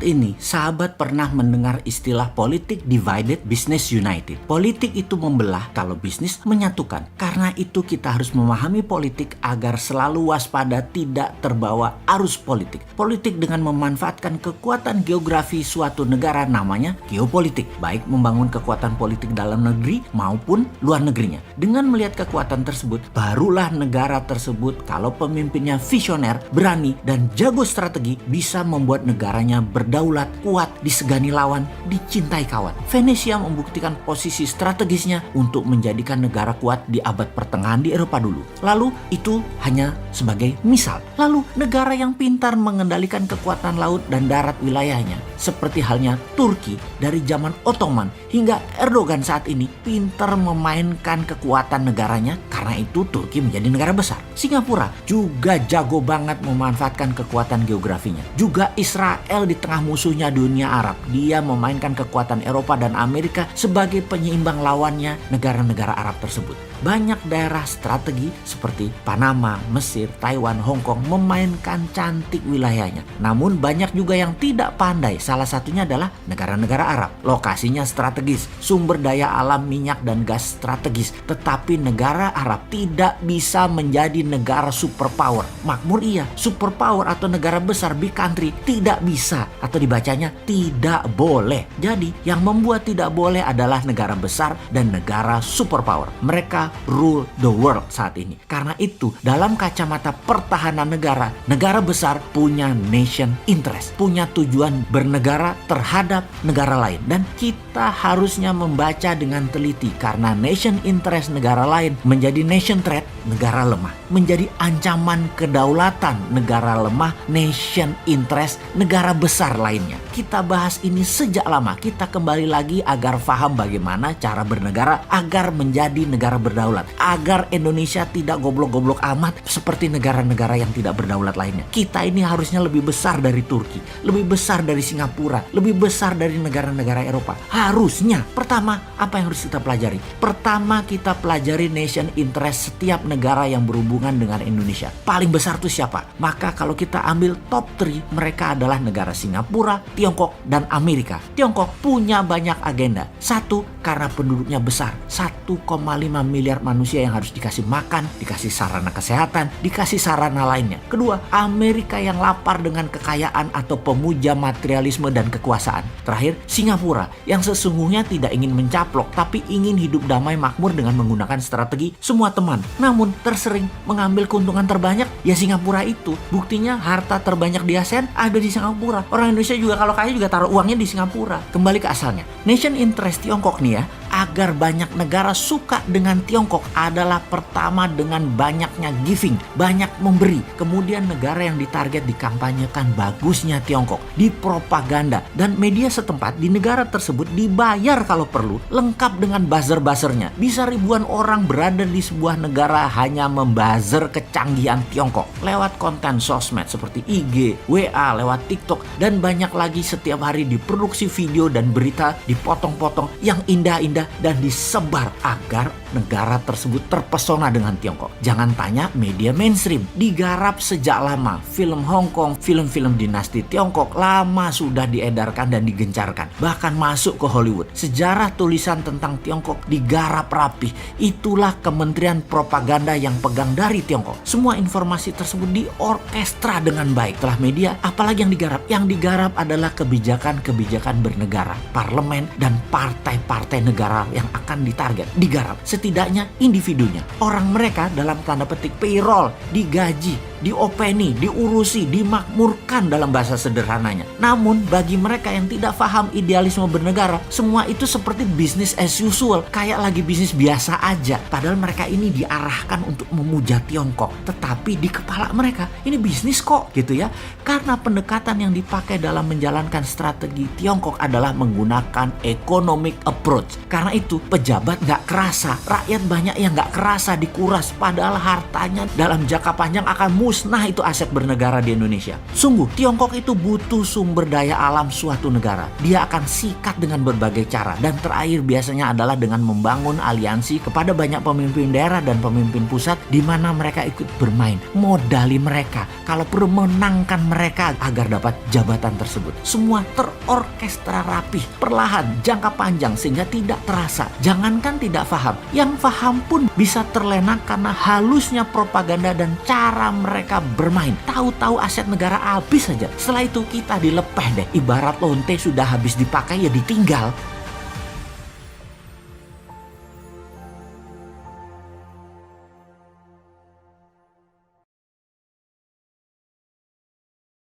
Saat ini, sahabat pernah mendengar istilah politik divided, business united. Politik itu membelah, kalau bisnis menyatukan. Karena itu kita harus memahami politik agar selalu waspada tidak terbawa arus politik. Politik dengan memanfaatkan kekuatan geografi suatu negara namanya geopolitik. Baik membangun kekuatan politik dalam negeri maupun luar negerinya. Dengan melihat kekuatan tersebut, barulah negara tersebut kalau pemimpinnya visioner, berani, dan jago strategi bisa membuat negaranya berdaulat, kuat, disegani lawan, dicintai kawan. Venesia membuktikan posisi strategisnya untuk menjadikan negara kuat di abad pertengahan di Eropa dulu. Lalu itu hanya sebagai misal. Lalu negara yang pintar mengendalikan kekuatan laut dan darat wilayahnya, seperti halnya Turki dari zaman Ottoman hingga Erdogan saat ini, pintar memainkan kekuatan negaranya. Karena itu Turki menjadi negara besar. Singapura juga jago banget memanfaatkan kekuatan geografinya. Juga Israel di tengah musuhnya dunia Arab, dia memainkan kekuatan Eropa dan Amerika sebagai penyeimbang lawannya negara-negara Arab tersebut. Banyak daerah strategi seperti Panama, Mesir, Taiwan, Hong Kong memainkan cantik wilayahnya. Namun banyak juga yang tidak pandai. Salah satunya adalah negara-negara Arab. Lokasinya strategis, sumber daya alam minyak dan gas strategis. Tetapi negara Arab tidak bisa menjadi negara superpower. Makmur iya, superpower atau negara besar, big country, tidak bisa, atau dibacanya tidak boleh. Jadi yang membuat tidak boleh adalah negara besar dan negara superpower. Mereka rule the world saat ini. Karena itu dalam kacamata pertahanan negara, negara besar punya nation interest, punya tujuan bernegara terhadap negara lain. Dan kita harusnya membaca dengan teliti, karena nation interest negara lain menjadi nation threat, negara lemah. Menjadi ancaman kedaulatan, negara lemah, nation interest negara besar lainnya. Kita bahas ini sejak lama. Kita kembali lagi agar paham bagaimana cara bernegara agar menjadi negara berdaulat, agar Indonesia tidak goblok-goblok amat seperti negara-negara yang tidak berdaulat lainnya. Kita ini harusnya lebih besar dari Turki, lebih besar dari Singapura, lebih besar dari negara-negara Eropa. Harusnya. Pertama, apa yang harus kita pelajari? Pertama, kita pelajari nation interest setiap negara yang berhubungan dengan Indonesia. Paling besar itu siapa? Maka kalau kita ambil top 3, mereka adalah negara Singapura, Tiongkok, dan Amerika. Tiongkok punya banyak agenda. Satu, karena penduduknya besar. 1,5 miliar manusia yang harus dikasih makan, dikasih sarana kesehatan, dikasih sarana lainnya. Kedua, Amerika yang lapar dengan kekayaan atau pemuja materialisme dan kekuasaan. Terakhir, Singapura yang sesungguhnya tidak ingin mencaplok tapi ingin hidup damai makmur dengan menggunakan strategi semua teman. Namun tersering mengambil keuntungan terbanyak ya Singapura itu. Buktinya harta terbanyak di ASEAN ada di Singapura. Orang Indonesia juga kalau kaya juga taruh uangnya di Singapura. Kembali ke asalnya. Nation interest Tiongkok nih ya, agar banyak negara suka dengan Tiongkok adalah pertama dengan banyaknya giving, banyak memberi. Kemudian negara yang ditarget dikampanyekan bagusnya Tiongkok, dipropaganda, dan media setempat di negara tersebut dibayar kalau perlu, lengkap dengan buzzer-buzzernya. Bisa ribuan orang berada di sebuah negara hanya membuzzer kecanggihan Tiongkok lewat konten sosmed seperti IG, WA, lewat TikTok, dan banyak lagi. Setiap hari diproduksi video dan berita dipotong-potong yang indah-indah dan disebar agar negara tersebut terpesona dengan Tiongkok. Jangan tanya media mainstream, digarap sejak lama. Film Hong Kong, film-film dinasti Tiongkok lama sudah diedarkan dan digencarkan, bahkan masuk ke Hollywood. Sejarah tulisan tentang Tiongkok digarap rapi. Itulah Kementerian Propaganda yang pegang dari Tiongkok. Semua informasi tersebut diorkestra dengan baik. Setelah media, apalagi yang digarap? Yang digarap adalah kebijakan-kebijakan bernegara, parlemen, dan partai-partai negara yang akan ditarget. Digarap setidaknya individunya. Orang mereka dalam tanda petik payroll, digaji, diopeni, diurusi, dimakmurkan dalam bahasa sederhananya. Namun bagi mereka yang tidak paham idealisme bernegara, semua itu seperti business as usual, kayak lagi bisnis biasa aja. Padahal mereka ini diarahkan untuk memuja Tiongkok, tetapi di kepala mereka ini bisnis kok gitu ya. Karena pendekatan yang dipakai dalam menjalankan strategi Tiongkok adalah menggunakan economic approach. Karena itu pejabat nggak kerasa, rakyat banyak yang nggak kerasa dikuras, padahal hartanya dalam jangka panjang akan musnah itu aset bernegara di Indonesia. Sungguh, Tiongkok itu butuh sumber daya alam suatu negara. Dia akan sikat dengan berbagai cara. Dan terakhir biasanya adalah dengan membangun aliansi kepada banyak pemimpin daerah dan pemimpin pusat di mana mereka ikut bermain. Modali mereka, kalau perlu menangkan mereka agar dapat jabatan tersebut. Semua terorkestra rapih, perlahan, jangka panjang sehingga tidak terasa. Jangankan tidak paham, yang paham pun bisa terlena karena halusnya propaganda dan cara mereka bermain. Tahu-tahu aset negara habis saja. Setelah itu kita dilepeh deh. Ibarat lonte sudah habis dipakai ya ditinggal.